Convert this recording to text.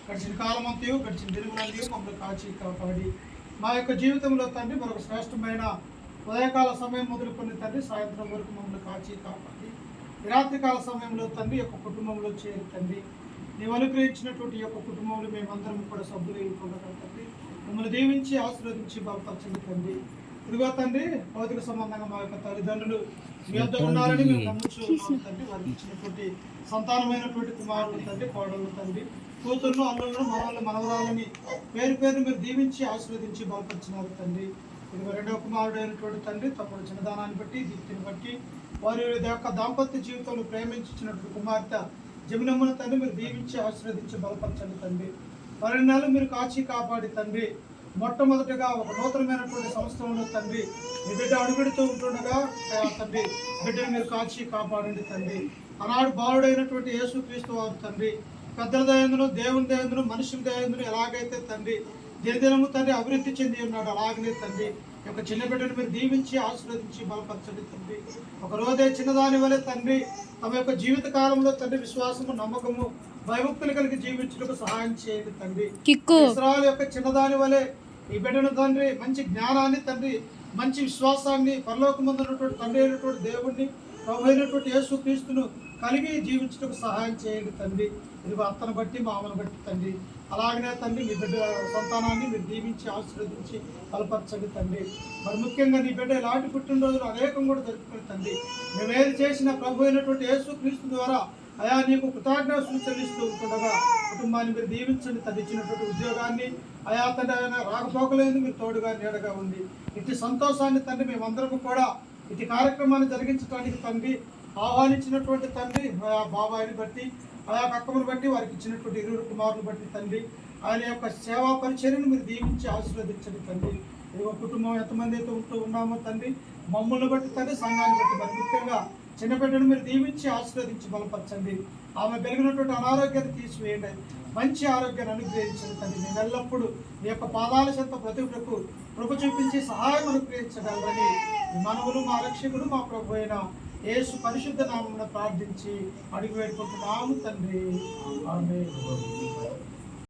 గడిచిన కాలం అంతయు గడిచిన దినములంతయు మమ్మల్ని కాచి కాపాడి మా యొక్క జీవితంలో తండ్రి మరొక శ్రేష్టమైన ఉదయకాల సమయం మొదలుకొని తండ్రి సాయంత్రం వరకు మమ్మల్ని కాచి కాపాడి రాత్రికాల సమయంలో తండ్రి యొక్క కుటుంబంలో చేరి తండ్రి నీవు అనుగ్రహించినటువంటి యొక్క కుటుంబంలో మేమందరం కూడా సభ్యులు ఉండగలం తండ్రి మమ్మల్ని దీవించి ఆశీర్వదించి బలపరచండి తండ్రి. ఇదిగో తండ్రి భౌతిక సంబంధంగా మా యొక్క తల్లిదండ్రులు మీ వద్ద ఉన్నారని మేము నమ్ముచున్నాం తండ్రి. వారికి ఇచ్చినటువంటి సంతానమైనటువంటి కుమారులు తండ్రి, కోడళ్ళు తండ్రి, కూతుర్లు, అల్లులను, మనవళ్ళు, మనవరాలని పేరు పేరు మీరు దీవించి ఆశీర్వదించి బలపరిచినారు తండ్రి. ఇదిగో రెండవ కుమారుడు అయినటువంటి తండ్రి తప్పుడు చిన్నదానాన్ని బట్టి దీప్తిని బట్టి వారి యొక్క దాంపత్య జీవితంలో ప్రేమించినటువంటి కుమార్తె జమునమ్మను తండ్రి మీరు దీవించి ఆశీర్వదించి బలపరచండి తండ్రి. వారి నెలలు మీరు కాచి కాపాడి తండ్రి మొట్టమొదటిగా ఒక నూతనమైనటువంటి సంవత్సరంలో తండ్రి మీ బిడ్డ అడుగుడుతూ ఉంటుండగా తండ్రి బిడ్డను మీరు కాచి కాపాడండి తండ్రి. ఆనాడు బాలుడైనటువంటి యేసుక్రీస్తు వారు తండ్రి పెద్దల దయందును, దేవుని దయందును, మనుషుల దయందును ఎలాగైతే తండ్రి దినదినము తండ్రి అభివృద్ధి చెంది ఉన్నాడు అలాగనే తండ్రి యొక్క చిన్న బిడ్డను మీరు దీవించి ఆశీర్వదించి బలపరచండి తండ్రి. ఒక రోజే చిన్నదాని వలె తండ్రి తమ యొక్క జీవిత కాలంలో తండ్రి విశ్వాసము, నమ్మకము, భయభక్తులు కలిగి జీవించడానికి సహాయం చేయండి తండ్రి. ఇశ్రాయేలు యొక్క చిన్నదాని వలె ఈ బిడ్డను తండ్రి మంచి జ్ఞానాన్ని తండ్రి, మంచి విశ్వాసాన్ని, పరలోకమందున్నటువంటి తండ్రి అయినటువంటి దేవుణ్ణి, ప్రభు అయినటువంటి యేసుక్రీస్తును కలిగి జీవించడానికి సహాయం చేయండి తండ్రి. ఇదిగో అత్తను బట్టి మామను బట్టి తండ్రి అలాగనే తండ్రి మీ బిడ్డ సంతానాన్ని మీరు దీవించి ఆశీర్వదించి బలపరచండి తండ్రి. మరి ముఖ్యంగా నీ బిడ్డ ఇలాంటి పుట్టినరోజులు అనేకం కూడా జరుపుకుని తండ్రి మేమేది చేసిన ప్రభు అయినటువంటి యేసుక్రీస్తు ద్వారా అయా నీకు కృతజ్ఞతలు చెల్లిస్తూ ఉంటుండగా కుటుంబాన్ని మీరు దీవించండి తండ్రి. ఇచ్చినటువంటి ఉద్యోగాన్ని అయా తండ్రి ఆయన రాకపోకలేదు మీరు తోడుగా నీడగా ఉంది. ఇటు సంతోషాన్ని తండ్రి మేమందరం కూడా ఇటు కార్యక్రమాన్ని జరిగించడానికి తండ్రి ఆహ్వానించినటువంటి తండ్రి ఆయా బాబాయిని బట్టి ఆయా అక్కమ్మను బట్టి వారికి ఇచ్చినటువంటి 20 కుమారులను బట్టి తండ్రి ఆయన యొక్క సేవా పరిచర్యను మీరు దీవించి ఆశీర్వదించండి తండ్రి. ఇదిగో కుటుంబం ఎంతమంది అయితే ఉంటూ ఉన్నామో తండ్రి మమ్మల్ని బట్టి తండ్రి సంఘాన్ని బట్టి మరి ముఖ్యంగా చిన్న బిడ్డను మీరు దీవించి ఆశీర్వదించి బలపరచండి. ఆమె పెరిగినటువంటి అనారోగ్యాన్ని తీసివేయండి, మంచి ఆరోగ్యాన్ని అనుగ్రహించండి తండ్రి. మేము ఎల్లప్పుడూ మీ యొక్క పాదాల చెంత ప్రతిభకు కృప చూపించి సహాయం అనుగ్రహించగలరని మనవులు మా రక్షకుడు మా ప్రభు అయిన యేసు పరిశుద్ధ నామమున ప్రార్థించి అడిగి వేడుకుంటున్నాము తండ్రి. ఆమేన్.